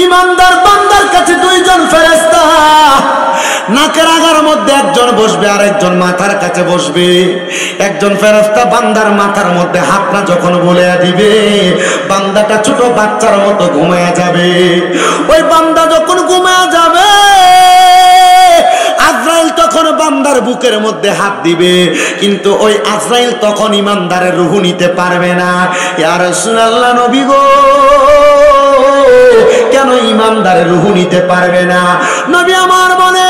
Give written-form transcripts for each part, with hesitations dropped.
ইমানদার বান্দার কাছে দুইজন ফেরেশতা, নাকের আগার মধ্যে একজন বসবে আর একজন মাথার কাছে বসবে। একজন ফেরেশতা বান্দার মাথার মধ্যে হাতটা যখন বুলিয়ে দিবে, বান্দাটা ছোট বাচ্চার মতো ঘুমিয়ে যাবে। ওই বান্দা যখন ঘুমিয়ে যাবে, আজরাইল তখন বান্দার বুকের মধ্যে হাত দিবে, কিন্তু ওই আজরাইল তখন ইমানদারের রূহ নিতে পারবে না। ইয়া রাসূলুল্লাহ, নবী গো, কেন ইমানদারের রূহ নিতে পারবে না? নবী আমার বলে,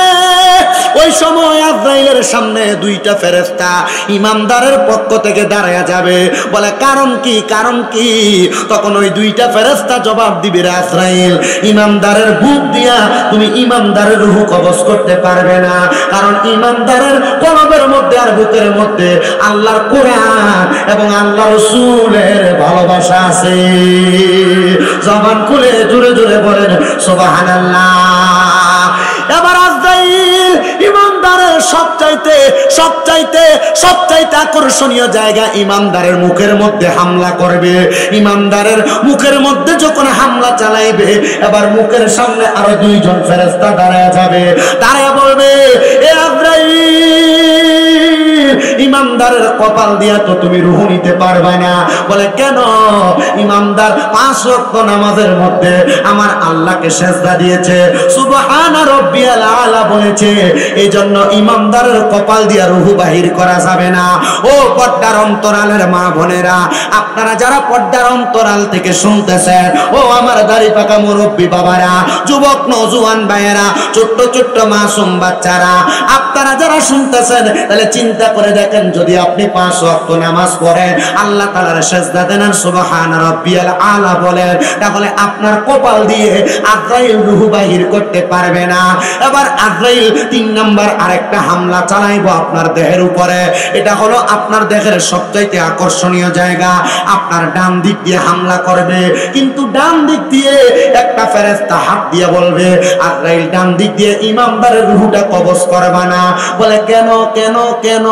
ওই সময় আজরাইলের সামনে দুইটা ফেরেশতা ইমানদারের পক্ষ থেকে দাঁড়ায়া যাবে। বলে কারণ কি, কারণ কি? তখন ওই দুইটা ফেরেশতা জবাব দিবে, রে আজরাইল, ইমানদারের বুক দিয়া তুমি ইমানদারের রূহ কবজ করতে পারবে না, কারণ ইমানদারের কলবের মধ্যে আর বুকের মধ্যে আল্লাহর কোরআন এবং আল্লাহ রাসূলের ভালোবাসা আছে। জবান খুলে জোরে জোরে বলেন সুবহানাল্লাহ। এবার আজরাইল ইমানদারের সবচাইতে আকর্ষণীয় জায়গা ইমানদারের মুখের মধ্যে হামলা করবে। ইমানদারের মুখের মধ্যে যখন হামলা চালাইবে, এবার মুখের সামনে আরো দুইজন ফেরেশতা দাঁড়ায় যাবে, দাঁড়ায় বলবে, এ আজরাইল, ইমানদারের কপাল দিয়া তো তুমি রূহ নিতে পারবে না। বলে কেন? ইমানদার 5 ওয়াক্ত নামাজের মধ্যে আমার আল্লাহকে সেজদা দিয়েছে, সুবহান রাব্বিয়াল আলা বলেছে, এই জন্য ইমানদারের কপাল দিয়া রূহ বাহির করা যাবে না। ও পর্দার অন্তরালের মা বোনেরা, আপনারা যারা পর্দার অন্তরাল থেকে শুনতেছেন, ও আমার দাড়ি পাকা মুরব্বী বাবারা, যুবক নওজোয়ান ভাইয়েরা, ছোট্ট ছোট্ট মাসুম বাচ্চারা, আপনারা যারা শুনতেছেন, তাহলে চিন্তা করে দেখেন, যদি আপনি 5 ওয়াক্ত নামাজ পড়েন, আল্লাহ তাআলার সিজদা দেন, সুবহান রাব্বিয়াল আলা বলেন, তাহলে আপনার কপাল দিয়ে আজরাইল রূহ বাহির করতে পারবে না। এবার আজরাইল 3 নাম্বার আরেকটা হামলা চালাইবো আপনার দেহের উপরে। এটা হলো আপনার দেহের সবচাইতে আকর্ষণীয় জায়গা। আপনার ডান দিক দিয়ে হামলা করবে, কিন্তু ডান দিক দিয়ে একটা ফেরেশতা হাত দিয়ে বলবে, আজরাইল ডান দিক দিয়ে ইমানদারের রূহটা কবজ করবে না। বলে কেন, কেন, কেন,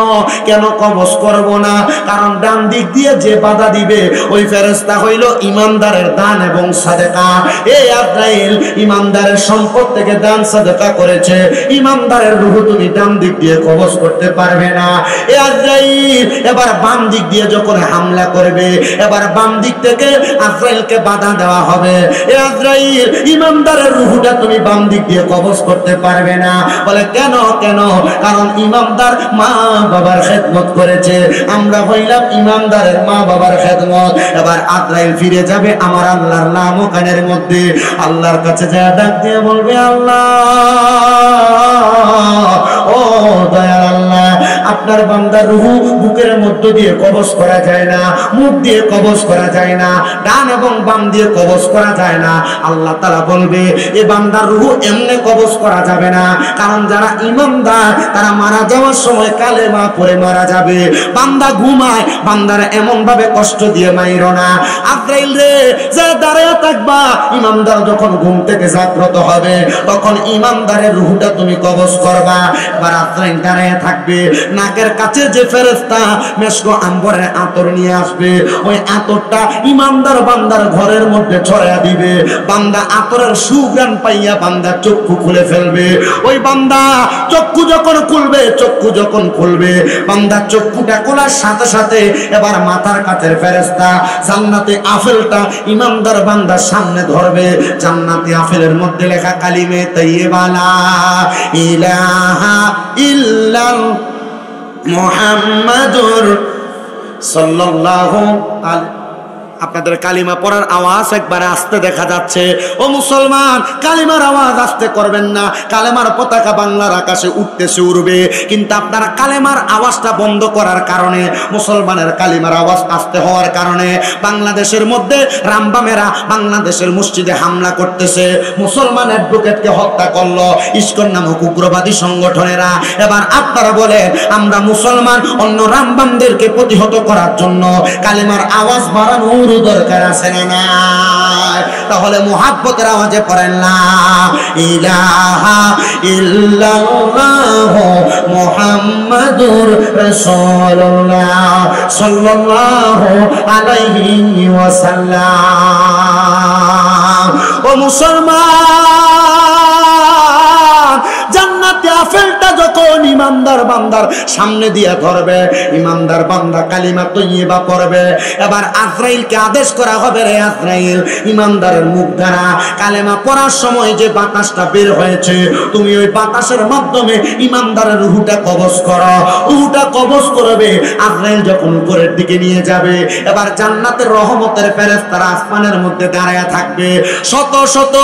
কেন কবজ করব না? কারণ ডান দিক দিয়ে যে বাধা দিবে, ওই ফেরেশতা হইল ইমানদারের দান এবং সাদেকা। এই আজরাইল ইমানদারের সম্পদ থেকে দান সাদেকা করেছে, ইমানদারের রূহ তুমি ডান দিক দিয়ে কবজ করতে পারবে না। এই আজরাইল এবার বাম দিক দিয়ে যখন হামলা করবে, এবার বাম দিক থেকে আজরাইলকে বাধা দেওয়া হবে। এই আজরাইল ইমানদারের রূহটা তুমি বাম দিক দিয়ে কবজ করতে পারবে না। বলে কেন, কেন? কারণ ইমানদার মা বাবার খেদমত করেছে, আমরা হইলাম ইমানদারের মা বাবার খেদমত। এবার আজরাইল ফিরে যাবে আমার আল্লাহর নাম ওখানের মধ্যে, আল্লাহর কাছে যা ডাক দিয়ে বলবে, আল্লাহ, ও দয়াল আল্লাহ, আপনার বান্দার রূহ বুকের মধ্য দিয়ে কবজ করা যায় না, মুখ দিয়ে কবজ করা যায় না, ডান এবং বাম দিয়ে কবজ করা যায় না। আল্লাহ তাআলা বলবে, এই বান্দার রূহ এমনি কবজ করা যাবে না, কারণ যারা ইমানদার তারা মারা যাওয়ার সময় কালেমা পড়ে মারা যাবে। বান্দা ঘুমায়, বান্দারা এমন ভাবে কষ্ট দিয়ে মাইরো না। আজরাইল রে, যে দাঁড়ায় থাকবা, ইমানদার যখন ঘুম থেকে জাগ্রত হবে, তখন ইমানদারের রূহটা তুমি কবজ করবা। এবার আজরাইল দাঁড়ায় থাকবে, নাকের কাছে যে ফেরেশতা মেশকো আম্বরের আতর নিয়ে আসবে, ওই আতরটা ইমানদার বান্দার ঘরের মধ্যে ছড়ায়া দিবে। বান্দা আতরের সুঘ্রাণ পাইয়া বান্দা চক্ষু খুলে ফেলবে। ওই বান্দা চক্ষু যখন খুলবে, বান্দা চক্ষুটা খোলার সাথে সাথে এবার মাথার কাছের ফেরেশতা জান্নাতে আপেলটা ইমানদার বান্দার সামনে ধরবে। জান্নাতে আপেলের মধ্যে লেখা কালিমে তাইয়্যিবা লা ইলাহা ইল্লাল মুহাম্মাদুর সাল্লাল্লাহু আলাইহি। আপনাদের কালিমা পড়ার আওয়াজ একবার আস্তে দেখা যাচ্ছে। ও মুসলমান, কালিমার আওয়াজ আস্তে করবেন না। কালেমার পতাকা বাংলার আকাশে উঠতেছে, উড়বে, কিন্তু আপনারা কালেমার আওয়াজটা বন্ধ করার কারণে, মুসলমানের কালিমার আওয়াজ আস্তে হওয়ার কারণে বাংলাদেশের মধ্যে রামবামেরা বাংলাদেশের মসজিদে হামলা করতেছে, মুসলমান অ্যাডভোকেটকে হত্যা করলো ইসকন নামক উগ্রবাদী সংগঠনেরা। এবার আপনারা বলেন, আমরা মুসলমান অন্য রামবামদেরকে প্রতিহত করার জন্য কালিমার আওয়াজ বাড়ানোর দরকার আছে না? যায়, তাহলে মুহাব্বতের আওয়াজে পড়েন লা ইলাহা ইল্লাল্লাহ মুহাম্মাদুর রাসূলুল্লাহ সাল্লাল্লাহু আলাইহি ওয়াসাল্লাম। ও মুসলমান, জান্নাতে আপেলটা যখন ইমানদার বান্দার সামনে দিয়ে ধরবে, ইমানদার বান্দা কালিমা তৈয়বা পড়বে, এবার আজরাইলকে আদেশ করা হবে, রে আজরাইল, ইমানদারের মুখ দ্বারা কালেমা পড়ার সময় যে বাতাসটা বের হয়েছে, তুমি ওই বাতাসের মাধ্যমে ইমানদারের রূহটা কবজ করো। রূহটা কবজ করবে, আজরাইল যখন উপরের দিকে নিয়ে যাবে, এবার জান্নাতের রহমতের ফেরেশতারা আসমানের মধ্যে দাঁড়ায় থাকবে, শত শত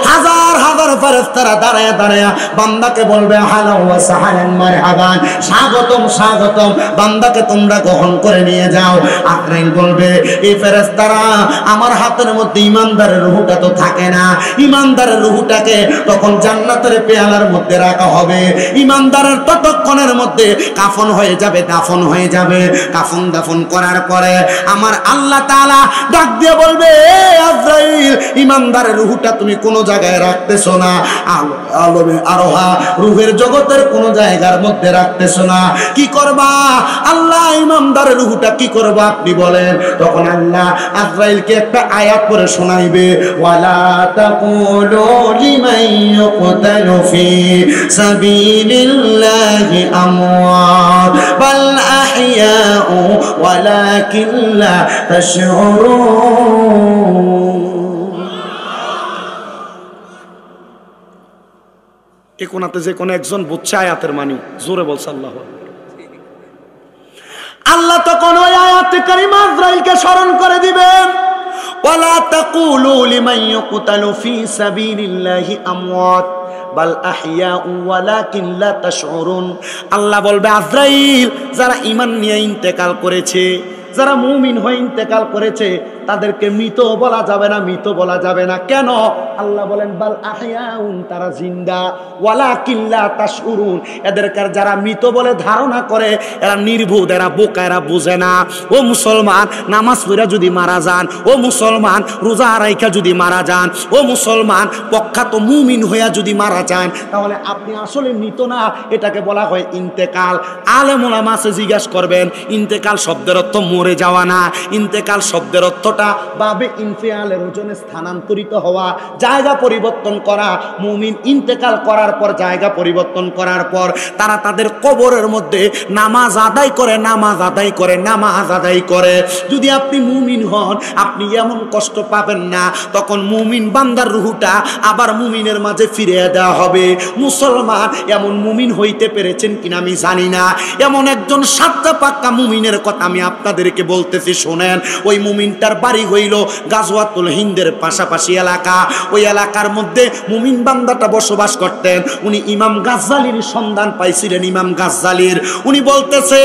হাজার হাজার ফেরেশতারা দাঁড়ায় দাঁড়ায় বান্দাকে বলবে হালা ওয়া সাহালান মারহাবান, স্বাগতম স্বাগতম, বান্দাকে তোমরা গ্রহণ করে নিয়ে যাও। আজরাইল বলবে, এই ফেরেশতারা আমার হাতের মধ্যে ইমানদারের রূহটা তো থাকে না, ইমানদারের রূহটাকে তখন জান্নাতের পেয়ালার মধ্যে রাখা হবে। ইমানদারের ততক্ষণের মধ্যে কাফন হয়ে যাবে, দাফন হয়ে যাবে। কাফন দাফন করার পরে আমার আল্লাহ তাআলা ডাক দিয়ে বলবে, আজরাইল, ইমানদারের রূহটা তুমি কোনো জায়গায় রাখতেছো না, আলমে আরোহা রূহের জগতের কোনো জায়গার মধ্যে রাখতেছো না, কি করবা? আল্লাহ, ইমানদারের রূহটা কি করবা আপনি বলেন? তখন আল্লাহ আজরাইলকে একটা আয়াত পড়ে শোনাইবে, ওয়ালা তাকুলু লিমান ইউকতালু ফি সাবিলিল্লাহি আমওয়াত বাল আহইয়াউ ওয়ালাকিন লা তাশউরুন। এ কোনাতে যে কোনো একজন বুঝছে আয়াতের মানি, জোরে বলছে আল্লাহু আকবার। আল্লাহ তখন ওই আয়াতে কারিমা আজরাইলকে স্মরণ করে দিবেন, ওয়ালা তাকুলু লিমান ইউকতালু ফি সাবিলিল্লাহি আমওয়াত বাল আহইয়াউ ওয়ালাকিন লা তাশউরুন। আল্লাহ বলবে, আজরাইল, যারা ঈমান নিয়ে ইন্তেকাল করেছে, যারা মুমিন হয়ে ইন্তেকাল করেছে, তাদেরকে মৃত বলা যাবে না, মৃত বলা যাবে না। কেন? আল্লাহ বলেন, বাল আহইয়াউন, তারা জিন্দা, ওয়ালাকিন লা তাশউরুন, এদেরকে যারা মৃত বলে ধারণা করে, এরা নির্বোধ, এরা বোকা, এরা বুঝে না। ও মুসলমান, নামাজ পড়া যদি মারা যান, ও মুসলমান, রোজা রাইখা যদি মারা যান, ও মুসলমান, প্রখ্যাত মুমিন হইয়া যদি মারা যান, তাহলে আপনি আসলে মৃত না, এটাকে বলা হয় ইন্তেকাল। আলেম ওলামা আছে, জিজ্ঞাসা করবেন, ইন্তেকাল শব্দের অর্থ মরে যাওয়া না, ইন্তেকাল শব্দের অর্থটা বাবে ইনফিয়ালের ওজনে স্থানান্তরিত হওয়া, জায়গা পরিবর্তন করা। মুমিন ইন্তেকাল করার পর, জায়গা পরিবর্তন করার পর, তারা তাদের কবরের মধ্যে নামাজ আদায় করে, নামাজ আদায় করে, নামাজ আদায় করে। যদি আপনি মুমিন হন, আপনি এমন কষ্ট পাবেন না, তখন মুমিন বান্দার রূহটা আবার মুমিনের মাঝে ফিরিয়ে দেওয়া হবে। মুসলমান, এমন মুমিন হইতে পেরেছেন কিনা আমি জানি না, এমন একজন সাতটা পাক্কা মুমিনের কথা আমি আপনাদেরকে বলতেছি, শোনেন। ওই মুমিনটার বাড়ি হইল গাজওয়াতুল হিন্দের পাশাপাশি এলাকা। ওই এলাকার মধ্যে মুমিন বান্দাটা বসবাস করতেন। উনি ইমাম গাজ্জালির সন্ধান পাইছিলেন, ইমাম গাজ্জালির। উনি বলতেছে,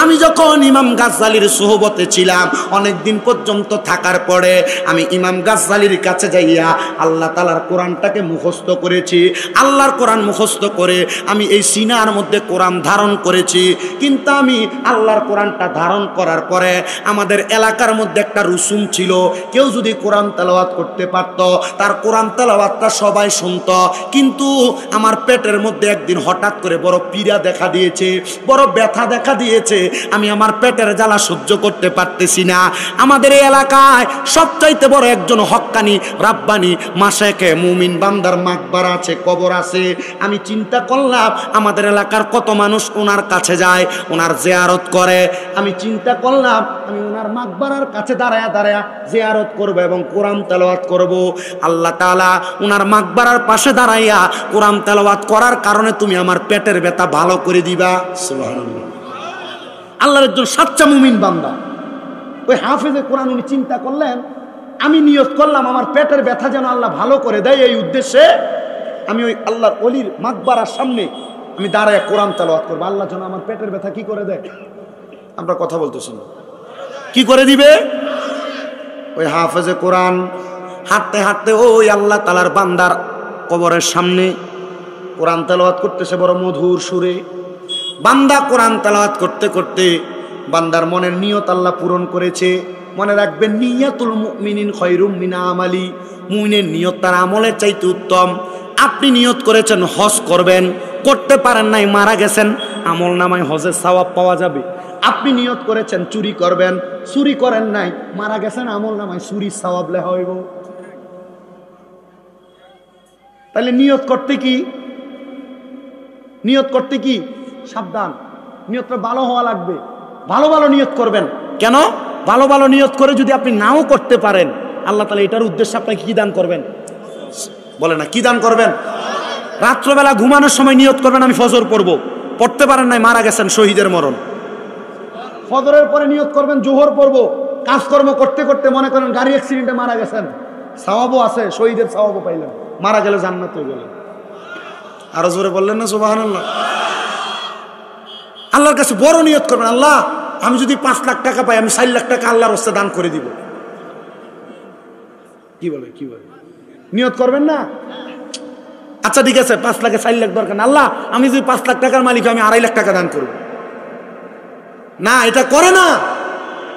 আমি যখন ইমাম গাজ্জালির সোহবতে ছিলাম, অনেক দিন পর্যন্ত থাকার পরে আমি ইমাম গাজ্জালির কাছে যাইয়া আল্লাহ তাআলার কোরআনটাকে মুখস্থ করেছি। আল্লাহর কোরআন মুখস্থ করে আমি এই সিনার মধ্যে কোরআন ধারণ করেছি। কিন্তু আমি আল্লাহর কোরআনটা ধারণ করার পরে আমাদের এলাকার মধ্যে একটা রুসুম ছিল, কেউ যদি কোরআন তেলাওয়াত করতে পারত, তার কোরআন তেলাওয়াতটা সবাই শুনত। কিন্তু আমার পেটের মধ্যে একদিন হঠাৎ করে বড় পীড়া দেখা দিয়েছে, বড় ব্যথা দেখা দিয়েছে। আমি আমার পেটের জ্বালা সহ্য করতে পারতেছি না। আমাদের এই এলাকায় সবচাইতে বড় একজন হক্কানি রাব্বানি মাশায়েখে মুমিন বান্দার মাকবারা আছে, কবর আছে। আমি চিন্তা করলাম, আমাদের এলাকার কত মানুষ ওনার কাছে যায়, ওনার জিয়ারত করে। আমি চিন্তা করলাম, আমি ওনার মাকবারার কাছে দাঁড়ায়া দাঁড়ায়া জিয়ারত করব এবং কোরআন তেলাওয়াত করব। আল্লাহ তাআলা ওনার মাকবারার পাশে দাঁড়াইয়া কোরআন তেলাওয়াত করার কারণে তুমি আমার পেটের ব্যথা ভালো করে দিবা। সুবহানাল্লাহ। আল্লাহর একজন সাচ্চা মুমিন বান্দা, ওই হাফেজে কোরআন, উনি চিন্তা করলেন, আমি নিয়ত করলাম আমার পেটের ব্যথা যেন আল্লাহ ভালো করে দেয়, এই উদ্দেশ্যে আমি ওই আল্লাহর ওলির মাকবারার সামনে আমি দাঁড়ায় কোরআন তেলাওয়াত করবো। আল্লাহ যেন আমার পেটের ব্যথা কি করে দেয়। আমরা কথা বলতেছি না, কি করে দিবে? ওই হাফেজে কোরআন হাঁটতে হাঁটতে ওই আল্লাহ তাআলার বান্দার কবরের সামনে কোরআন তেলাওয়াত করতেছে বড় মধুর সুরে। বান্দা কোরআন তেলাওয়াত করতে করতে বান্দার মনের নিয়ত আল্লাহ পূরণ করেছে। মনে রাখবেন, নিয়াতুল মুমিনিন খায়রুম মিন আমালি, মুমিনের নিয়ত তার আমলের চাইতে উত্তম। আপনি নিয়ত করেছেন হজ করবেন, করতে পারেন নাই, মারা গেছেন, আমল নামায় হজের সওয়াব পাওয়া যাবে। আপনি নিয়ত করেছেন চুরি করবেন, চুরি করেন নাই, মারা গেছেন, আমল নামায় চুরির সওয়াব লেখা হইব। তাহলে নিয়ত করতে কি সাবধান, নিয়তটা ভালো হওয়া লাগবে। ভালো ভালো নিয়ত করবেন। কেন? ভালো ভালো নিয়ত করে যদি আপনি নাও করতে পারেন, আল্লাহ তাআলা এটার উদ্দেশ্যে আপনাকে কি দান করবেন? বলে না, কি দান করবেন? রাত্রবেলা ঘুমানোর সময় নিয়ত করবেন আমি ফজর পড়ব, পড়তে পারেন নাই, মারা গেছেন, শহীদের মরণ। ফজরের পরে নিয়ত করবেন জোহর পড়ব, কাজকর্ম করতে করতে মনে করেন গাড়ি অ্যাক্সিডেন্টে মারা গেছেন, সওয়াবও আছে, শহীদের সওয়াবও পাইলেন, মারা গেলে জান্নাতে গেলেন। আরো জোরে বললেন না সুবহানাল্লাহ? আল্লাহর কাছে বড় নিয়ত করবেন, আল্লাহ আমি যদি 5 লাখ টাকা পাই, আমি 4 লাখ টাকা আল্লাহর রাস্তায় দান করে দিব। কি বলে নিয়ত করবেন না? আচ্ছা ঠিক আছে, 5 লাখে 4 লাখ দরকার না, আল্লাহ আমি যদি 5 লাখ টাকার মালিক, আমি 2.5 লাখ টাকা দান করব। না, এটা করে না।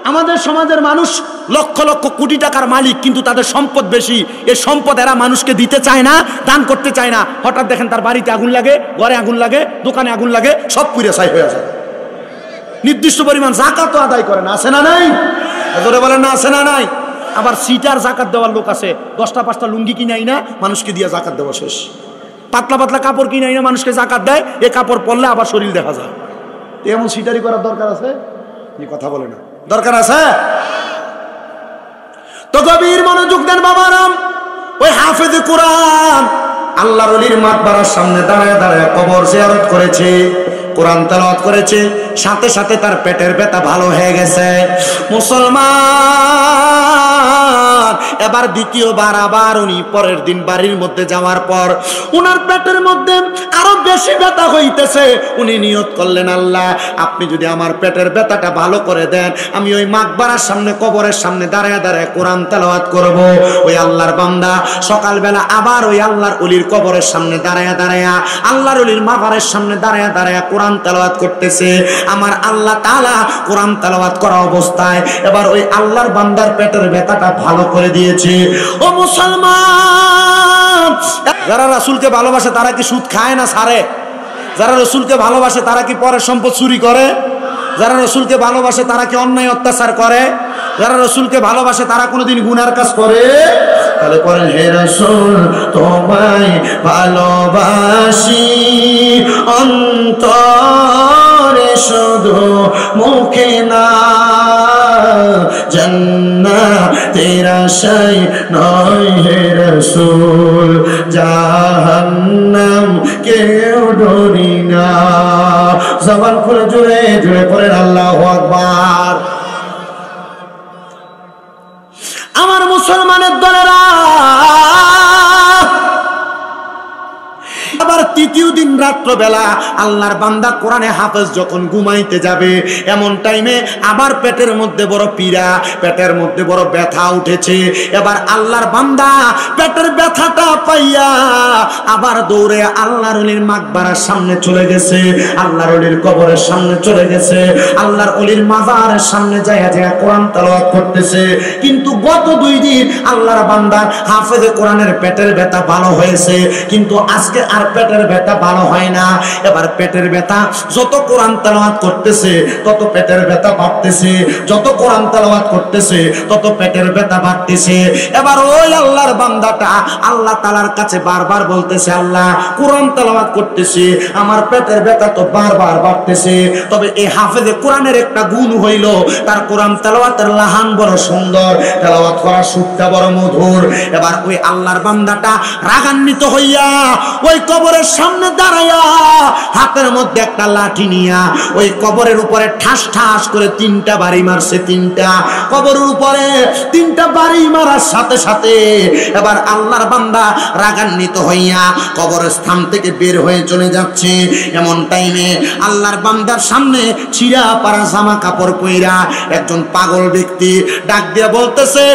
আমাদের সমাজের মানুষ লক্ষ লক্ষ কোটি টাকার মালিক, কিন্তু তাদের সম্পদ বেশি। এই সম্পদ এরা মানুষকে দিতে চায় না, দান করতে চায় না। হঠাৎ দেখেন তার বাড়িতে আগুন লাগে, ঘরে আগুন লাগে, দোকানে আগুন লাগে, সব পুড়ে ছাই হয়ে যায়। নির্দিষ্ট পরিমাণ যাকাতও আদায় করে না, আছে না নাই? ধরে বলেন না, আছে না নাই? আবার সিটার জাকাত দেওয়ার লোক আছে, 10টা 5টা লুঙ্গি কিনাই না, মানুষকে দিয়ে জাকাত দেওয়া শেষ। পাতলা পাতলা কাপড় কিনাই না, মানুষকে জাকাত দেয়, এ কাপড় পরলে আবার শরীর দেখা যায়। এমন সিটারি করার দরকার আছে? এই কথা বলে না, দরকার আছে? তো গভীর মনোযোগ দেন বাবারাম। ওই হাফেজে কোরআন আল্লাহর ওলির মাকবারার সামনে দাঁড়ায় দাঁড়ায় কবর জিয়ারত করেছে, কোরআন তেলাওয়াত করেছে, সাথে সাথে তার পেটের ব্যথা ভালো হয়ে গেছে। মুসলমান এবার দ্বিতীয়বার আবার উনি পরের দিন বাড়ির মধ্যে যাওয়ার পর উনার পেটের মধ্যে আরো বেশি ব্যথা হইতেছে। উনি নিয়ত করলেন, আল্লাহ আপনি যদি আমার পেটের ব্যথাটা ভালো করে দেন, আমি ওই মাকবারার সামনে কবরের সামনে দাঁড়ায় দাঁড়ায় কোরআন তেলাওয়াত করব। ওই আল্লাহর বান্দা সকালবেলা আবার ওই আল্লাহর ওলির কবরের সামনে দাঁড়ায় দাঁড়ায়, আল্লাহর ওলির মাকবারের সামনে দাঁড়ায় দাঁড়ায় কোরআন তেলাওয়াত করতেছে। আমার আল্লাহ তাআলা কোরআন তেলাওয়াত করা অবস্থায় এবার ওই আল্লাহর বান্দার পেটের ব্যথাটা ভালো করে দিয়েছে। ও মুসলমান, যারা রাসূলকে ভালোবাসে তারা কি সুদ খায় না ছাড়ে? যারা রাসূলকে ভালোবাসে তারা কি পরের সম্পদ চুরি করে? যারা রাসূলকে ভালোবাসে তারা কি অন্যায় অত্যাচার করে? যারা রাসূলকে ভালোবাসে তারা কোনোদিন গুনার কাজ করে? তাহলে পরেন, হে রাসূল তোমায় ভালোবাসি অন্তরে শুধু মুখে না, জান্নাতের আশায় নয় হে রাসূল, জাহান্নাম কেউ ডরি না। জবান খুলে জোরে জোরে পড়েন আল্লাহু আকবার। আমার মুসলমানের দলেরা, আবার তৃতীয় দিন রাত্রবেলা আল্লাহর বান্দা কোরআনে হাফেজ যখন ঘুমাইতে যাবে, এমন টাইমে আবার পেটের মধ্যে বড় পীড়া, পেটের মধ্যে বড় ব্যথা উঠেছে। এবার আল্লাহর বান্দা পেটের ব্যথাটা পাইয়া আবার দৌড়ে আল্লাহর ওলির মাকবারার সামনে চলে গেছে, আল্লাহর ওলির কবরের সামনে চলে গেছে, আল্লাহর ওলির মাজারের সামনে যায় কোরআন তেলাওয়াত করতেছে। কিন্তু গত 2 দিন আল্লাহর বান্দার হাফেজে কোরআনের পেটের ব্যথা ভালো হয়েছে, কিন্তু আজকে আর পেটের ব্যথা ভালো হয় না। এবার পেটের ব্যথা, যত কোরআন তেলাওয়াত করতেছে তত পেটের ব্যথা বাড়তেছে, যত কোরআন তেলাওয়াত করতেছে তত পেটের ব্যথা বাড়তেছে। এবার ওই আল্লাহর বান্দাটা আল্লাহ তাআলার কাছে বারবার বলতেছে, আল্লাহ কোরআন তেলাওয়াত করতেছি, আমার পেটের ব্যথা তো বারবার বাড়তেছে। তবে এই হাফেজে কোরআনের একটা গুণ হইল, তার কোরআন তেলাওয়াতের লাহান বড় সুন্দর, তেলাওয়াত করার সুরটা বড় মধুর। এবার ওই আল্লাহর বান্দাটা রাগান্বিত হইয়া ওই কবরের সামনে দাঁড়ায়া হাতের মধ্যে একটা লাঠি নিয়া ওই কবরের উপরে ঠাস ঠাস করে 3টা বাড়ি মারছে। 3টা কবরের উপরে 3টা বাড়ি মারার সাথে সাথে এবার আল্লাহর বান্দা রাগান্বিত হইয়া কবরস্থান থেকে বের হয়ে চলে যাচ্ছে। এমন টাইমে আল্লাহর বান্দার সামনে ছিঁড়া পাড়া জামা কাপড় পইরা একজন পাগল ব্যক্তি ডাক দিয়ে বলতেছে,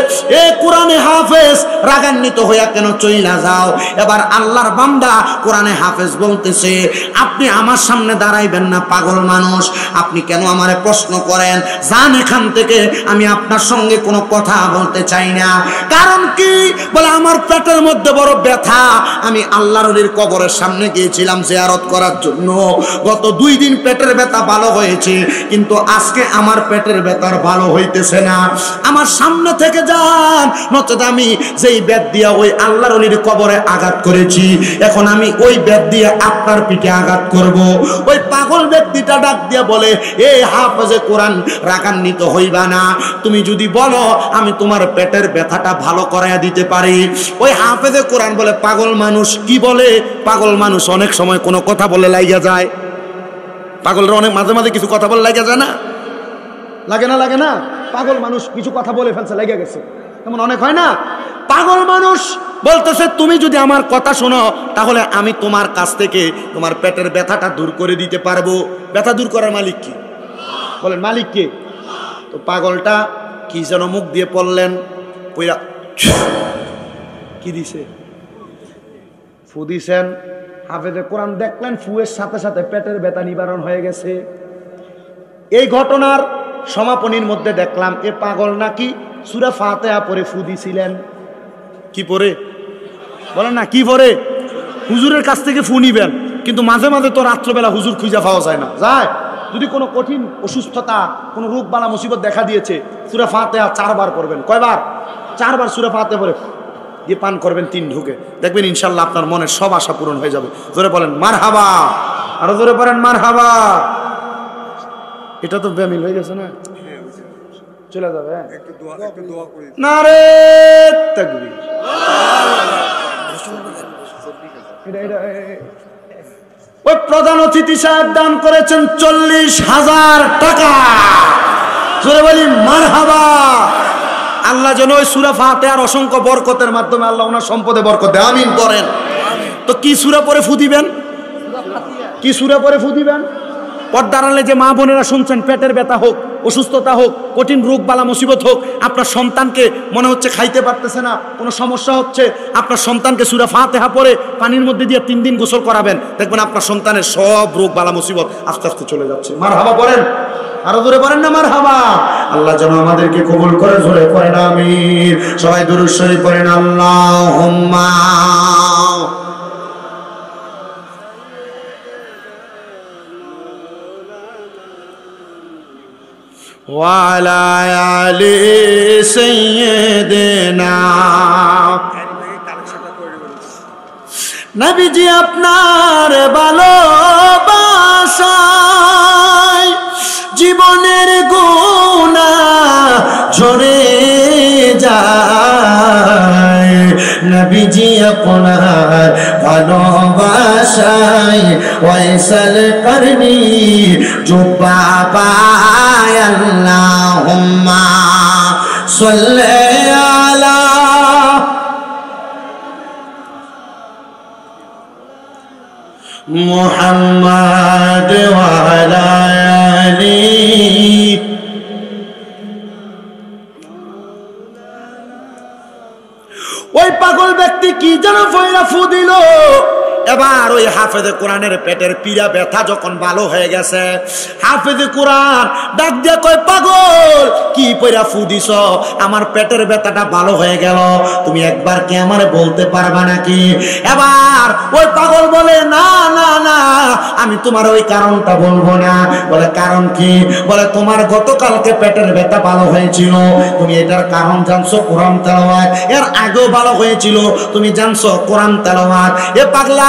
এ কোরআনে হাফেজ, রাগান্বিত হইয়া কেন চইলা যাও? এবার আল্লাহর বান্দা কোরআনে হাফেজ বলতেছে, আপনি আমার সামনে দাঁড়াইবেন না পাগল মানুষ, আপনি কেন আমারে প্রশ্ন করেন? যান এখান থেকে, আমি আপনার সঙ্গে কোনো কথা বলতে চাই না। কারণ কি? বলে আমার পেটের মধ্যে বড় ব্যথা, আমি আল্লাহর ওলির কবরের সামনে গিয়েছিলাম জিয়ারত করার জন্য, গত 2 দিন পেটের ব্যথা ভালো হয়েছে, কিন্তু আজকে আমার পেটের ব্যথার ভালো হইতেছে না, আমার সামনে থেকে যান, নচেত আমি যেই বেত দিয়া ওই আল্লাহর ওলির কবরে আঘাত করেছি, এখন আমি ওই বেত দিয়ে আপনার পিঠে আঘাত করব। ওই পাগল ব্যক্তিটা ডাক দিয়া বলে, এ হাফেজে কোরআন, রাগান্বিত হইবা না, তুমি যদি বলো আমি তোমার পেটের ব্যথাটা ভালো করাইয়া দিতে পারি। ওই হাফেজে কোরআন বলে, পাগল মানুষ কি বলে? পাগল মানুষ অনেক সময় কোনো কথা বলে লাগিয়া যায়। পাগলরা অনেক মাঝে মাঝে কিছু কথা বলে লাগিয়া যায় না? লাগে না? লাগে না? পাগল মানুষ কিছু কথা বলে ফেলছে, লাগিয়া গেছে, এমন অনেক হয় না? পাগল মানুষ বলতেছে, তুমি যদি আমার কথা শোনো তাহলে আমি তোমার কাছ থেকে তোমার পেটের ব্যথাটা দূর করে দিতে পারবো। ব্যথা দূর করার মালিক কি? বলেন, মালিক কে? তো পাগলটা কি যেন মুখ দিয়ে পড়লেন, পইরা কি দিছে, ফু দিছেন। হাফেজে কোরআন দেখলেন ফুয়ের সাথে সাথে পেটের ব্যথা নিবারণ হয়ে গেছে। এই ঘটনার সমাপনীর মধ্যে দেখলাম এ পাগল নাকি সূরা ফাতিহা পড়ে ফু দিছিলেন। কি পড়ে? বলেন না, কি পড়ে? হুজুরের কাছ থেকে ফু নিবেন, কিন্তু মাঝে মাঝে তো রাত্রবেলা হুজুর খুঁজে পাওয়া যায় না। যায় যদি কোনো কঠিন অসুস্থতা, কোনো রোগ বালা মুসিবত দেখা দিয়েছে, সূরা ফাতিহা 4 বার করবেন। কয়বার? 4 বার সূরা ফাতিহা পড়ে দিয়ে পান করবেন 3 ঢুকে, দেখবেন ইনশাল্লাহ আপনার মনের সব আশা পূরণ হয়ে যাবে। জোরে বলেন মারহাবা, আরো জোরে বলেন মারহাবা। এটা তো বেমিল হয়ে গেছে না? চলে যাবে নারে তাকবীর। ওই প্রধান অতিথি সাহেব দান করেছেন 40,000 টাকা। জোরে বলি মারহাবা। আল্লাহ যেন ওই সূরা ফাতিহার অসংখ্য বরকতের মাধ্যমে আল্লাহ ওনার সম্পদে বরকত দেয়, আমিন করেন। তো কি সূরা পড়ে ফু দিবেন? কি সূরা পড়ে ফু দিবেন? পর্দার আড়ালে যে মা বোনেরা শুনছেন, পেটের ব্যথা হোক, অসুস্থতা হোক, কঠিন রোগ বালা মুসিবত হোক, আপনার সন্তানকে মনে হচ্ছে খাইতে পারতেছে না, কোনো সমস্যা হচ্ছে, আপনার সন্তানকে সূরা ফাতিহা পড়ে পানির মধ্যে দিয়ে 3 দিন গোসল করাবেন, দেখবেন আপনার সন্তানের সব রোগ বালা মুসিবত আস্তে আস্তে চলে যাচ্ছে। মারহাবা বলেন, আরো জোরে বলেন না মারহাবা। আল্লাহ যেন আমাদেরকে কবুল করে, জোরে পড়েন আমিন। সবাই দুরূদ শরীফ পড়েন, আল্লাহুম্মা ওয়ালা আলি সাইয়্যিদিনা। নবীজি আপনার ভালোবাসায় জীবনের গুনাহ ঝরে যায়, নবীজি আপনার ভালোবাসায় ওয়াইসাল করনি জুব্বা পায়। আল্লাহুম্মা সাল্লি আলা মুহাম্মাদ ওয়া আলা আলি। ওই পাগল ব্যক্তি কি যেন ফয়রা ফু দিল। এবার ওই হাফেজে কোরআনের পেটের পীড়া ব্যথা যখন ভালো হয়ে গেছে, হাফেজে কোরআন ডাক দিয়ে কয়, পাগল কি পয়রা ফু দিছ? আমার পেটের ব্যথাটা ভালো হয়ে গেল, তুমি একবার কি আমারে বলতে পারবা নাকি? এবার ওই পাগল বলে, না না না, আমি তোমার ওই কারণটা বলবো না। বলে কারণ কি? বলে তোমার গতকালকে পেটের ব্যথা ভালো হয়েছিল, তুমি এটার কারণ জানছো কোরআন তেলাওয়াত। এর আগেও ভালো হয়েছিল, তুমি জানছো কোরআন তেলাওয়াত। এ পাগলা,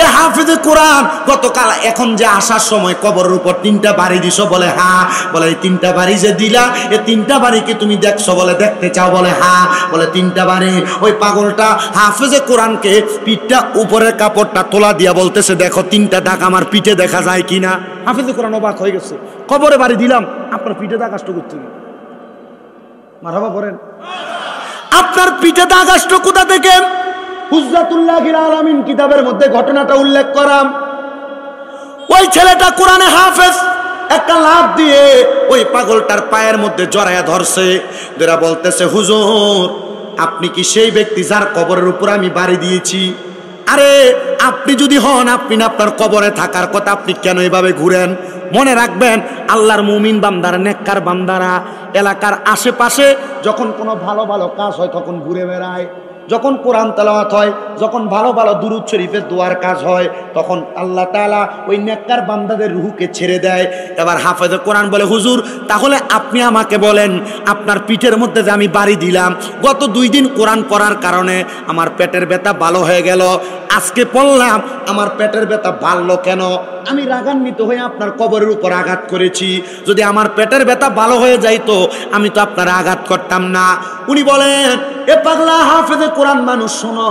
এ হাফেজে কোরআন, গতকাল এখন যে আসার সময় কবরের উপর 3টা বাড়ি দিছো? বলে হ্যাঁ। বলে এই 3টা বাড়ি যে দিলা, এই 3টা বাড়ি কি তুমি দেখছো? বলে দেখতে চাও? বলে হ্যাঁ। বলে 3টা বাড়ি। ওই পাগলটা হাফেজে কোরআনকে পিঠটা উপরের কাপড়টা তোলা দিয়া বলতেছে, দেখো 3টা দাগ আমার পিঠে দেখা যায় কিনা। হাফেজে কোরআন অবাক হয়ে গেছে, কবরে বাড়ি দিলাম, আপনার পিঠে দাগ আসতো কোথা থেকে? মারহাবা বলেন। আপনার পিঠে দাগ আসতো কোথা থেকে? হুজ্জাতুল্লাহিল আলামিন কিতাবের মধ্যে ঘটনাটা উল্লেখ করা। ওই ছেলেটা কোরআনে হাফেজ, একটা লাফ দিয়ে ওই পাগলটার পায়ের মধ্যে জড়ায়া ধরছে, যারা বলতেছে হুজুর আপনি কি সেই ব্যক্তি যার কবরের উপর আমি বাড়ি দিয়েছি? আরে আপনি যদি হন, আপনি না আপনার কবরে থাকার কথা, আপনি কেন এভাবে ঘুরেন? মনে রাখবেন আল্লাহর মুমিন বান্দারা, নেককার বান্দারা এলাকার আশেপাশে যখন কোনো ভালো ভালো কাজ হয় তখন ঘুরে বেড়ায়, যখন কোরআন তেলাওয়াত হয়, যখন ভালো ভালো দুরূদ শরীফের দোয়ার কাজ হয়, তখন আল্লাহ তাআলা ওই নেককার বান্দাদের রূহকে ছেড়ে দেয়। এবার হাফেজে কোরআন বলে হুজুর তাহলে আপনি আমাকে বলেন, আপনার পিঠের মধ্যে যে আমি বাড়ি দিলাম, গত 2 দিন কোরআন পড়ার কারণে আমার পেটের ব্যথা ভালো হয়ে গেল, আজকে পড়লাম আমার পেটের ব্যথা বাড়লো কেন? আমি রাগান্বিত হয়ে আপনার কবরের উপর আঘাত করেছি, যদি আমার পেটের ব্যথা ভালো হয়ে যাইতো আমি তো আপনার আঘাত করতাম না। উনি বলেন এ পাগলা হাফেজে কোরআন মানুষ, শোনো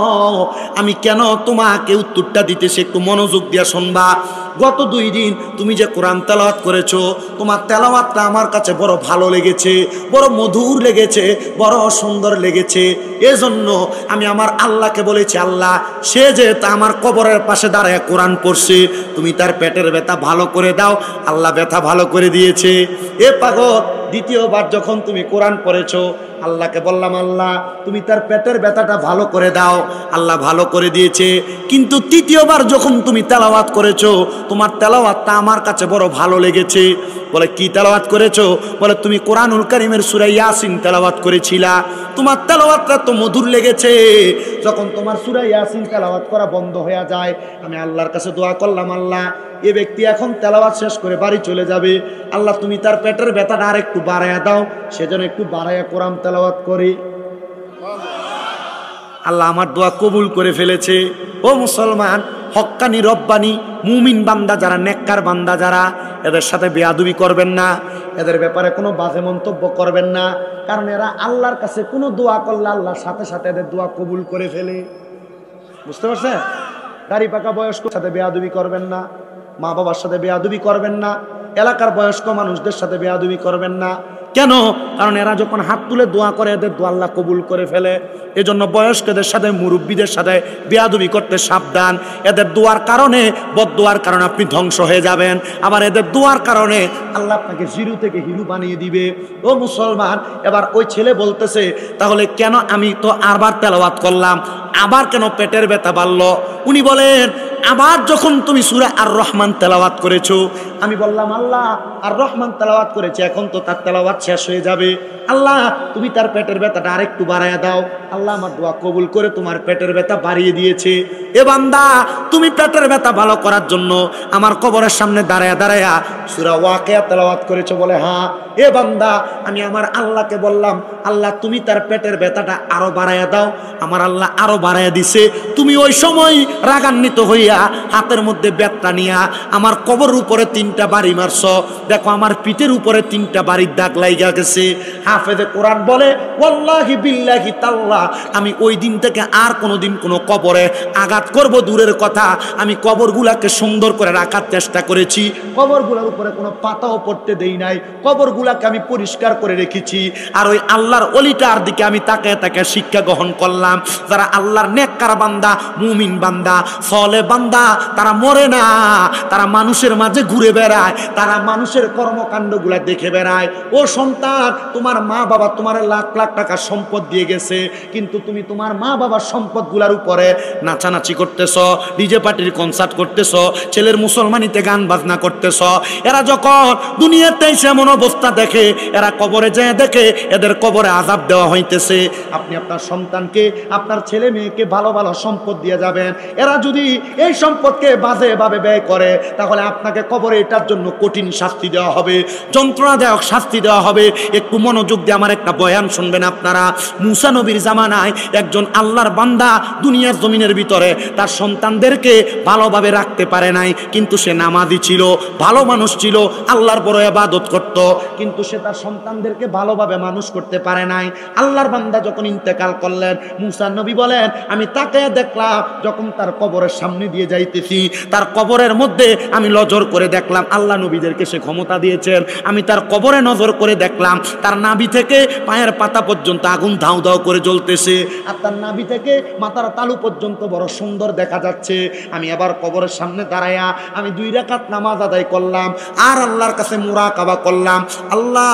আমি কেন তোমাকে উত্তরটা দিতেছি, একটু মনোযোগ দিয়ে শুনবা। গত 2 দিন তুমি যে কোরআন তেলাওয়াত করেছো, তোমার তেলাওয়াতটা আমার কাছে বড় ভালো লেগেছে, বড় মধুর লেগেছে, বড় সুন্দর লেগেছে। এজন্য আমি আমার আল্লাহকে বলেছি, আল্লাহ সে যে তা আমার কবরের পাশে দাঁড়ায় কোরআন পড়ছে, তুমি তার পেটের ব্যথা ভালো করে দাও। আল্লাহ ব্যথা ভালো করে দিয়েছে। এ পাগল, দ্বিতীয়বার যখন তুমি কোরআন পড়েছো, আল্লাহকে বললাম আল্লাহ তুমি তার পেটের ব্যথাটা ভালো করে দাও, আল্লাহ ভালো করে দিয়েছে। কিন্তু তৃতীয়বার যখন তুমি তেলাওয়াত করেছো, তোমার তেলাওয়াতটা আমার কাছে বড় ভালো লেগেছে। বলে কি তেলাওয়াত করেছো? বলে তুমি কোরআনুল কারীমের সূরা ইয়াসিন তেলাওয়াত করেছিলা, তোমার তেলাওয়াতটা তো মধুর লেগেছে। যখন তোমার সূরা ইয়াসিন তেলাওয়াত করা বন্ধ হয়ে যায়, আমি আল্লাহর কাছে দোয়া করলাম, আল্লাহ এ ব্যক্তি এখন তেলাওয়াত শেষ করে বাড়ি চলে যাবে, আল্লাহ তুমি তার পেটের ব্যথাটা আর একটু বাড়ায়া দাও, সেজন্য একটু বাড়ায়া কোরআন তেলাওয়াত করে। আল্লাহ আমার দোয়া কবুল করে ফেলেছে। ও মুসলমান, হক্কানি রব্বানি মুমিন বান্দা যারা, নেককার বান্দা যারা, এদের সাথে বেয়াদবি করবেন না, এদের ব্যাপারে কোনো বাজে মন্তব্য করবেন না, কারণ এরা আল্লাহর কাছে কোনো দোয়া করলে আল্লাহর সাথে সাথে এদের দোয়া কবুল করে ফেলে। বুঝতে পারছেন? দাড়ি পাকা বয়স্ক সাথে বেয়াদবি করবেন না, মা বাবার সাথে বেয়াদবি করবেন না, এলাকার বয়স্ক মানুষদের সাথে বেয়াদবি করবেন না। কেন? কারণ এরা যখন হাত তুলে দোয়া করে এদের দোয়া আল্লাহ কবুল করে ফেলে। এজন্য বয়স্কদের সাথে, মুরব্বীদের সাথে বেয়াদবি করতে সাবধান। এদের দোয়ার কারণে, বদদোয়ার কারণে আপনি ধ্বংস হয়ে যাবেন, আবার এদের দোয়ার কারণে আল্লাহ আপনাকে জিরো থেকে হিরো বানিয়ে দিবে। ও মুসলমান, এবার ওই ছেলে বলতেছে তাহলে কেন আমি তো আবার তেলাওয়াত করলাম, আবার কেন পেটের ব্যথা বাড়লো? উনি বলেন আবার যখন তুমি সূরা আর রহমান তেলাওয়াত করেছো, আমি বললাম আল্লাহ আর রহমান তেলাওয়াত করেছে, এখন তো তার তেলাওয়াত শেষ হয়ে যাবে, আল্লাহ তুমি তার পেটের ব্যথাটা আরেকটু বাড়াইয়া দাও। আল্লাহ আমার দোয়া কবুল করে তোমার পেটের ব্যথা বাড়িয়ে দিয়েছে। এ বান্দা, তুমি পেটের ব্যথা ভালো করার জন্য আমার কবরের সামনে দাঁড়ায়া দাঁড়ায়া সূরা ওয়াকিয়া তেলাওয়াত করেছো? বলে হ্যাঁ। এ বান্দা, আমি আমার আল্লাহকে বললাম আল্লাহ তুমি তার পেটের ব্যথাটা আরো বাড়াইয়া দাও, আমার আল্লাহ আরো বাড়াইয়া দিছে। তুমি ওই সময় রাগান্বিত হইয়া হাতের মধ্যে ব্যাটটা নিয়া আমার কবরের উপরে 3টা বাড়ি মারছ, দেখো আমার পিঠের উপরে 3টা বাড়ির দাগ লাইগা গেছে। হাফেজে কোরআন বলে ওয়াল্লাহি বিল্লাহি তাআলা, আমি ওই দিন থেকে আর কোনোদিন কোনো কবরে আঘাত করব দূরের কথা, আমি কবরগুলাকে সুন্দর করে রাখার চেষ্টা করেছি, কবরগুলোর উপরে কোনো পাতাও পড়তে দেই নাই, কবরগুলাকে আমি পরিষ্কার করে রেখেছি। আর ওই আল্লাহর ওলিটার দিকে আমি তাকায় তাকায় শিক্ষা গ্রহণ করলাম। যারা আল্লাহর নেককার বান্দা, মুমিন বান্দা, সলে বান্দা, তারা মরে না, তারা মানুষের মাঝে ঘুরে বেড়ায়, তারা মানুষের কর্মকাণ্ডগুলা দেখে বেড়ায়। ও সন্তান, তোমার মা বাবা তোমার লাখ লাখ টাকা সম্পদ দিয়ে গেছে, কিন্তু তুমি তোমার মা বাবার সম্পদগুলার উপরে নাচানাচি করতেছ, ডিজে পার্টির কনসার্ট করতেছ, ছেলের মুসলমানিতে গান বাজনা করতেছ। এরা যখন দুনিয়াতে এমন অবস্থা দেখে, এরা কবরে যায় দেখে এদের কবরে আযাব দেওয়া হইতেছে। আপনি আপনার সন্তানকে, আপনার ছেলে মেয়েকে ভালো ভালো সম্পদ দিয়ে যাবেন, এরা যদি এই সম্পদকে বাজেভাবে ব্যয় করে, তাহলে আপনাকে কবরে এটার জন্য কঠিন শাস্তি দেওয়া হবে, যন্ত্রণাদায়ক শাস্তি দেওয়া হবে। একটু মনোযোগ দিয়ে আমার একটা বয়ান শুনবেন আপনারা। মুসা নবীর জামানায় একজন আল্লাহর বান্দা দুনিয়ার জমিনের ভিতরে তার সন্তানদেরকে ভালোভাবে রাখতে পারে নাই, কিন্তু সে নামাজি ছিল, ভালো মানুষ ছিল, আল্লাহর বড় ইবাদত করত, কিন্তু সে তার সন্তানদেরকে ভালোভাবে মানুষ করতে পারে নাই। আল্লাহর বান্দা যখন ইন্তেকাল করলেন, মুসা নবী বলেন আমি তাকে দেখলাম যখন তার কবরের সামনে দিয়ে যাইতেছি, তার কবরের মধ্যে আমি নজর করে দেখলাম, আল্লাহ নবীদেরকে সে ক্ষমতা দিয়েছেন, আমি তার কবরে নজর করে দেখলাম তার নাভি থেকে পায়ের পাতা পর্যন্ত আগুন ধাউ ধাউ করে জ্বলতেছে, আর তার নাভি থেকে মাথার তালু পর্যন্ত বড় সুন্দর দেখা যাচ্ছে। আমি আবার কবরের সামনে দাঁড়ায়া আমি 2 রাকাত নামাজ আদায় করলাম আর আল্লাহর কাছে মুরাকাবা করলাম, আল্লাহ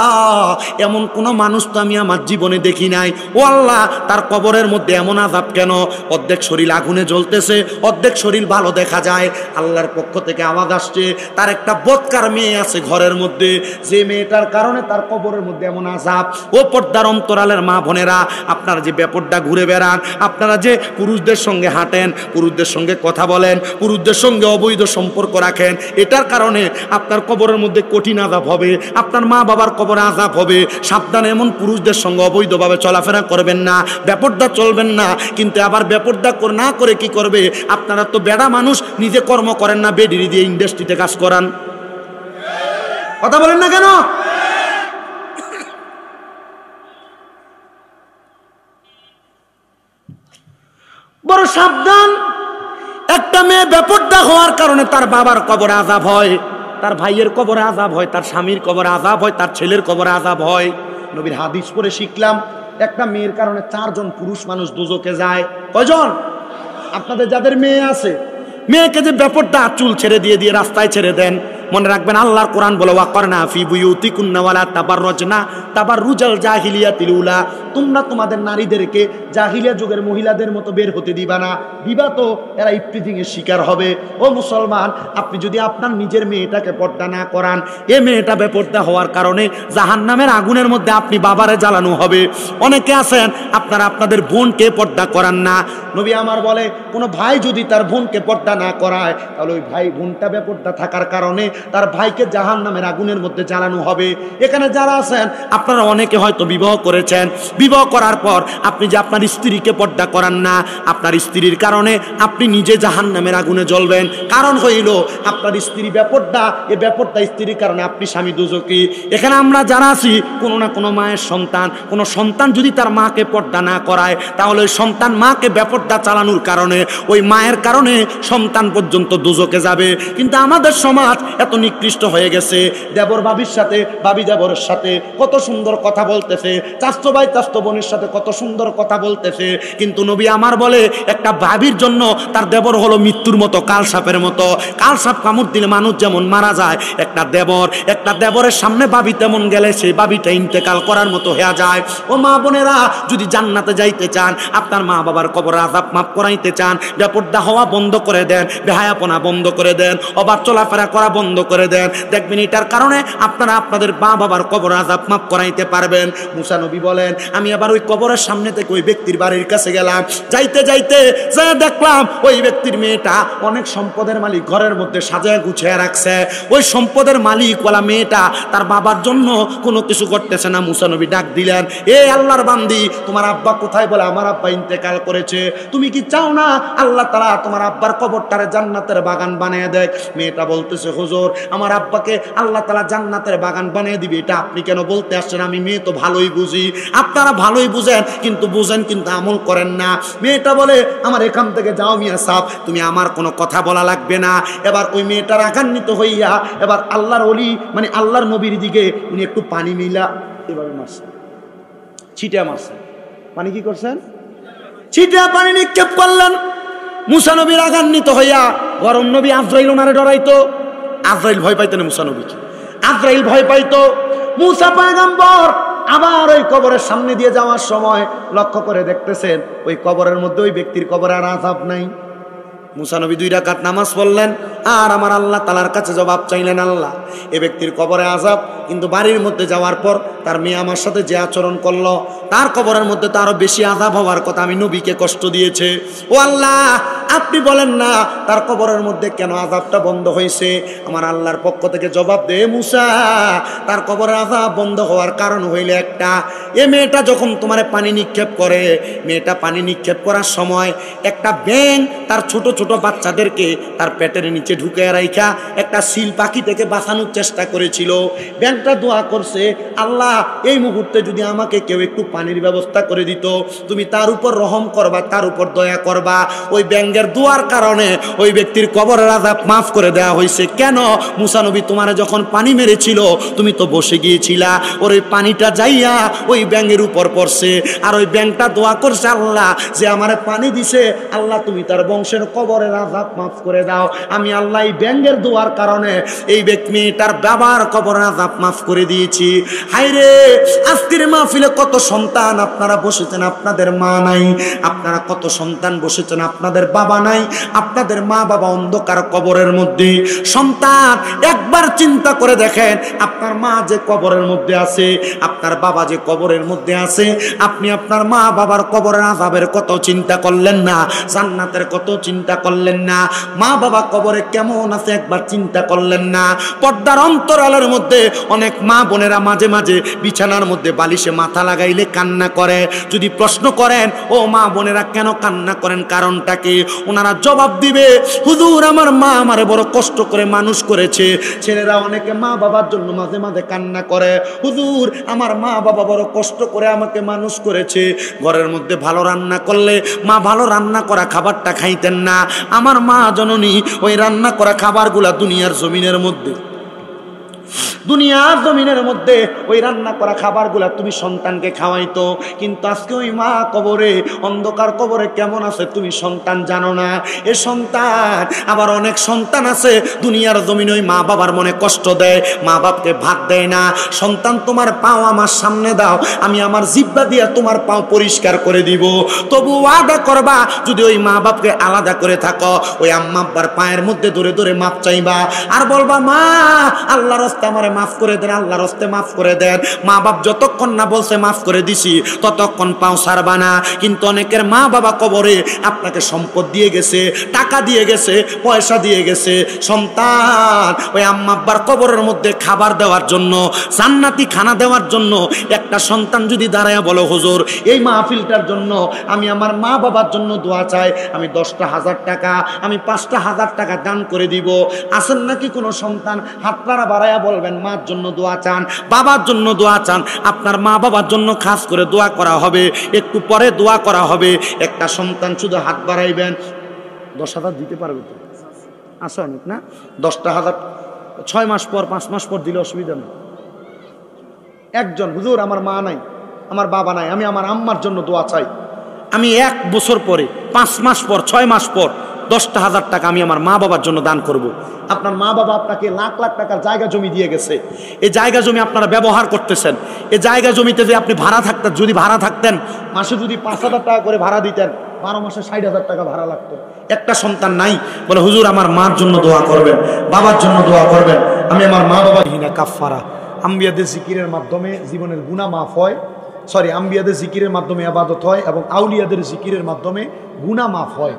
এমন কোনো মানুষ তো আমি আমার জীবনে দেখি নাই, ও আল্লাহ তার কবরের মধ্যে এমন আযাব কেন, অর্ধেক শরীর আগুনে জ্বলতেছে, অর্ধেক শরীর ভালো দেখা যায়। আল্লাহর পক্ষ থেকে আওয়াজ আসছে, তার একটা বদকার মেয়ে আছে ঘরের মধ্যে, যে মেয়েটার কারণে তার কবরের মধ্যে এমন আযাব। ও পর্দার অন্তরালের মা বোনেরা, আপনারা যে বেপরদা ঘুরে বেড়ান, আপনারা যে পুরুষদের সঙ্গে হাঁটেন, পুরুষদের সঙ্গে কথা বলেন, পুরুষদের সঙ্গে অবৈধ সম্পর্ক রাখেন, এটার কারণে আপনার কবরের মধ্যে কঠিন আযাব হবে, আপনার মা বাবার কবরে আযাব হবে। সাবধান, এমন পুরুষদের সঙ্গে অবৈধভাবে চলাফেরা করবেন না, বেপরদা চলবেন না। কিন্তু আবার বেপরদা না করে কি করবে, আপনারা তো বেড়া মানুষ, নিজে কর্ম করেন না, বেডিরি দিয়ে ইন্ডাস্ট্রিতে কাজ করান, কথা বলেন না কেন? বড় সাবধান। একটা মেয়ে বেপরদা হওয়ার কারণে তার বাবার কবরে আযাব হয়, তার ভাইয়ের কবরে আযাব হয়, তার স্বামীর কবরে আযাব হয়, তার ছেলের কবরে আযাব হয়। নবীর হাদিস পড়ে শিখলাম, একটা মেয়ের কারণে 4 জন পুরুষ মানুষ দোজখে যায়। কয়জন? আপনাদের যাদের মেয়ে আছে, মেয়েকে যে বেপরদা চুল ছেড়ে দিয়ে রাস্তায় ছেড়ে দেন, মনে রাখবেন আল্লাহর কোরআন বলে ওয়াকরনা ফি বুয়ুতিকুন্না ওয়ালা তাবাররুজনা তাবাররুজাল জাহিলিয়াতিল উলা, তোমরা তোমাদের নারীদেরকে জাহিলিয়া যুগের মহিলাদের মতো বের হতে দিবা না, দিবা তো এরা ইফতিজিং এর শিকার হবে। ও মুসলমান, আপনি যদি আপনার নিজের মেয়েটাকে পর্দা না করান, এ মেয়েটা বেপরদা হওয়ার কারণে জাহান্নামের আগুনের মধ্যে আপনি বাবারে জ্বালানো হবে। অনেকে আছেন আপনারা আপনাদের বোনকে পর্দা করান না। নবী আমার বলে, কোনো ভাই যদি তার বোনকে পর্দা না করায়, তাহলে ওই ভাই বোনটা বেপরদা থাকার কারণে তার ভাইকে জাহান্নামের আগুনের মধ্যে জ্বালানো হবে। এখানে যারা আছেন আপনারা অনেকে হয়তো বিবাহ করেছেন, বিবাহ করার পর আপনি যে আপনার স্ত্রীকে পর্দা করান না, আপনার স্ত্রীর কারণে আপনি নিজে জাহান্নামের আগুনে জ্বলবেন। কারণ হইল আপনার স্ত্রী বেপরদা, এ বেপরদা স্ত্রীর কারণে আপনি স্বামী দোজখী। এখানে আমরা যারা আছি, কোনো না কোনো মায়ের সন্তান, কোনো সন্তান যদি তার মাকে পর্দা না করায়, তাহলে ওই সন্তান মাকে বেপরদা চালানোর কারণে, ওই মায়ের কারণে সন্তান পর্যন্ত দোজখে যাবে। কিন্তু আমাদের সমাজ এত নিকৃষ্ট হয়ে গেছে, দেবর ভাবির সাথে, ভাবি দেবরের সাথে কত সুন্দর কথা বলতেছে, চাচতো ভাই চাচতো বোনের সাথে কত সুন্দর কথা বলতেছে, কিন্তু নবী আমার বলে একটা ভাবির জন্য তার দেবর হলো মৃত্যুর মতো, কালসাপের মতো। কালসাপ কামড় দিলে মানুষ যেমন মারা যায়, একটা দেবরের সামনে ভাবি তেমন গেলে সেই ভাবিটা ইন্তেকাল করার মতো হয়ে যায়। ও মা বোনেরা, যদি জান্নাতে যাইতে চান, আপনার মা বাবার কবর আযাব মাফ করাইতে চান, বেপরদা হওয়া বন্ধ করে দেন, বেহায়াপনা বন্ধ করে দেন, অবাধ চলাফেরা করা বন্ধ করে দেন, দেখবেন এটার কারণে আপনারা আপনাদের মা বাবার কবর আযাব মাফ করাইতে পারবেন। মুসা নবী বলেন, আমি আবার ওই কবরের সামনে থেকে ওই ব্যক্তির বাড়ির কাছে গেলাম, যাইতে যাইতে যা দেখলাম ওই ব্যক্তির মেয়েটা অনেক সম্পদের মালিক, ঘরের মধ্যে সাজায় গুছিয়ে রাখছে। ওই সম্পদের মালিক ওয়ালা মেয়েটা তার বাবার জন্য কোনো কিছু করতেছে না। মুসা নবী ডাক দিলেন, এ আল্লাহর বান্দি, তোমার আব্বা কোথায়? বলে, আমার আব্বা ইন্তেকাল করেছে। তুমি কি চাও না আল্লাহ তাআলা তোমার আব্বার কবরটারে জান্নাতের বাগান বানিয়ে দেয়? মেয়েটা বলতেছে, হুজুর আমার আব্বাকে আল্লাহ তাআলা জান্নাতের বাগান বানিয়ে দিবে, এটা আপনি কেন বলতে আসছেন? আমি মেয়ে তো ভালোই বুঝি, আপনারা ভালোই বুঝেন, কিন্তু বুঝেন কিন্তু আমল করেন না। মেয়েটা বলে, আমার এখান থেকে যাও মিয়া সাহেব, তুমি আমার কোনো কথা বলা লাগবে না। এবার ওই মেয়েটা রাগান্বিত হইয়া এবার আল্লাহর ওলি মানে আল্লাহর নবীর দিকে উনি একটু পানি মিলা এভাবে মারছেন, ছিটা মারছেন। পানি কি করছেন? ছিটা পানি নিক্ষেপ করলেন। মুসা নবী রাগান্বিত হইয়া, গরম নবী আজরাইল ওনারে ডরাইতো, আজরাইল ভয় পাইতেন মুসা নবীকে, আজরাইল ভয় পাইতো। মুসা পয়গম্বর আবার ওই কবরের সামনে দিয়ে যাওয়ার সময় লক্ষ্য করে দেখতেছেন ওই কবরের মধ্যে ওই ব্যক্তির কবরে আর আযাব নাই। মুসা নবী 2 রাকাত নামাজ পড়লেন আর আমার আল্লাহ তাআলার কাছে জবাব চাইলেন, আল্লাহ এ ব্যক্তির কবরে আযাব, কিন্তু বাড়ির মধ্যে যাওয়ার পর তার মেয়ে আমার সাথে যে আচরণ করলো, তার কবরের মধ্যে তো আরো বেশি আযাব হওয়ার কথা, আমি নবীকে কষ্ট দিয়েছে। ও আল্লাহ, আপনি বলেন না তার কবরের মধ্যে কেন আযাবটা বন্ধ হয়েছে? আমার আল্লাহর পক্ষ থেকে জবাব দে, মুসা তার কবরের আযাব বন্ধ হওয়ার কারণ হইলে একটা, এ মেয়েটা যখন তোমার পানি নিক্ষেপ করে, মেয়েটা পানি নিক্ষেপ করার সময় একটা ব্যাঙ তার ছোট ছোট বাচ্চাদেরকে তার পেটের নিচে ঢুকে রাইখা একটা সিল পাখি থেকে বাঁচানোর চেষ্টা করেছিল। ব্যাঙটা দোয়া করছে, আল্লাহ এই মুহূর্তে যদি আমাকে কেউ একটু পানির ব্যবস্থা করে দিত, তুমি তার উপর রহম করবা, তার উপর দয়া করবা। ওই ব্যাঙের দোয়ার কারণে ওই ব্যক্তির কবরের আযাব মাফ করে দেওয়া হয়েছে। কেন? মুসা নবী তোমারে যখন পানি মেরেছিল তুমি তো বসে গিয়েছিলা, ওর ওই পানিটা যাইয়া ওই ব্যাঙের উপর পড়ছে, আর ওই ব্যাঙটা দোয়া করছে, আল্লাহ যে আমারে পানি দিছে, আল্লাহ তুমি তার বংশের কবরের আযাব মাফ করে দাও। আমি আল্লাহ এই ব্যাঙের দোয়ার কারণে এই ব্যক্তি তার বাবার কবরের আযাব মাফ করে দিয়েছি। হায়রে, আজকের মাহফিলে কত সন্তান আপনারা বসেছেন, আপনাদের মা নাই। আপনারা কত সন্তান বসেছেন, আপনাদের বাবা নাই। আপনাদের মা বাবা অন্ধকার কবরের মধ্যে। সন্তান একবার চিন্তা করে দেখেন, আপনার মা যে কবরের মধ্যে আছে, আপনার বাবা যে কবরের মধ্যে আছে, আপনি আপনার মা বাবার কবরের আযাবের কত চিন্তা করলেন না, জান্নাতের কত চিন্তা করলেন না, মা বাবা কবরে কেমন আছে একবার চিন্তা করলেন না। পর্দার অন্তরালের মধ্যে অনেক মা বোনেরা মাঝে মাঝে বিছানার মধ্যে বালিশে মাথা লাগাইলে কান্না করে। যদি প্রশ্ন করেন, ও মা বোনেরা কেন কান্না করেন, কারণটা কি? ওনারা জবাব দিবে, হুজুর আমার মা আমারে বড় কষ্ট করে মানুষ করেছে। ছেলেরা অনেকে মা বাবার জন্য মাঝে মাঝে কান্না করে, হুজুর আমার মা বাবা বড় কষ্ট করে আমাকে মানুষ করেছে। ঘরের মধ্যে ভালো রান্না করলে মা ভালো রান্না করা খাবারটা খাইতেন না। আমার মা জননী ওই রান্না করা খাবারগুলা দুনিয়ার জমিনের মধ্যে ওই রান্না করা খাবারগুলা তুমি সন্তানকে খাওয়াইতো, কিন্তু আজকে ওই মা কবরে, অন্ধকার কবরে কেমন আছে তুমি সন্তান জানো না। এ সন্তান, আবার অনেক সন্তান আছে দুনিয়ার জমিনে ওই মা বাবার মনে কষ্ট দেয়, মা বাপকে ভাত দেয় না। সন্তান তোমার পাও আমার সামনে দাও, আমি আমার জিহ্বা দিয়া তোমার পাও পরিষ্কার করে দিব। তবু ওয়াদা করবা, যদি ওই মা বাপকে আলাদা করে থাকো, ওই আম্মা আব্বার পায়ের মধ্যে ধরে ধরে মাপ চাইবা, আর বলবা, মা আল্লাহর রাস্তায় আমারে মাফ করে দেন, আল্লাহর রাস্তায় মাফ করে দেন। মা বাপ যতক্ষণ না বলছে মাফ করে দিছি, ততক্ষণ পাও ছাড়বা না। কিন্তু অনেকের মা বাবা কবরে আপনাকে সম্পদ দিয়ে গেছে, টাকা দিয়ে গেছে, পয়সা দিয়ে গেছে। সন্তান ওই আম্মা আব্বার কবরের মধ্যে খাবার দেওয়ার জন্য, জান্নাতি খানা দেওয়ার জন্য একটা সন্তান যদি দাঁড়ায় বলো, হুজুর এই মাহফিলটার জন্য আমি আমার মা বাবার জন্য দোয়া চাই, আমি 10টা হাজার টাকা, আমি 5টা হাজার টাকা দান করে দিব। আসেন নাকি কোনো সন্তান হাতটা বাড়ায়া বলবেন, মার জন্য দোয়া চান, বাবার জন্য দোয়া চান। আপনার মা বাবার জন্য খাস করে দোয়া করা হবে, একটু পরে দোয়া করা হবে। একটা সন্তান শুধু হাত বাড়াইবেন, 10,000 দিতে পারবে তো? আসে অনেক না, 10টা হাজার 6 মাস পর 5 মাস পর দিলে অসুবিধা নেই। একজন, হুজুর আমার মা নাই, আমার বাবা নাই, আমি আমার আম্মার জন্য দোয়া চাই, আমি 1 বছর পরে, 5 মাস পর, 6 মাস পর 10টা হাজার টাকা আমি আমার মা বাবার জন্য দান করব। আপনার মা বাবা আপনাকে লাখ লাখ টাকার জায়গা জমি দিয়ে গেছে, এই জায়গা জমি আপনারা ব্যবহার করতেছেন। এই জায়গা জমিতে যে আপনি ভাড়া থাকতেন, যদি ভাড়া থাকতেন, মাসে যদি 5,000 টাকা করে ভাড়া দিতেন, 12 মাসে 60,000 টাকা ভাড়া লাগতো। একটা সন্তান নাই, বলে হুজুর আমার মার জন্য দোয়া করবেন, বাবার জন্য দোয়া করবেন, আমি আমার মা বাবা হিনা কাফারা। আম্বিয়াদের জিকিরের মাধ্যমে জীবনের গুনাহ মাফ হয়, আম্বিয়াদের জিকিরের মাধ্যমে ইবাদত হয়, এবং আউলিয়াদের জিকিরের মাধ্যমে গুনাহ মাফ হয়।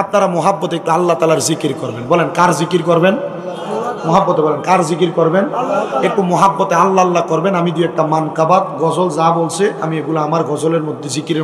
আপনারা মোহাব্বতে একটু আল্লাহ তাআলার জিকির করবেন। বলেন কার জিকির করবেন? মোহাব্বতে বলেন কার জিকির করবেন? একটু মোহাব্বতে আল্লাহ আল্লাহ করবেন। আমি 2 একটা মানকাবাত গজল যা বলছে, আমি এগুলো আমার গজলের মধ্যে জিকিরের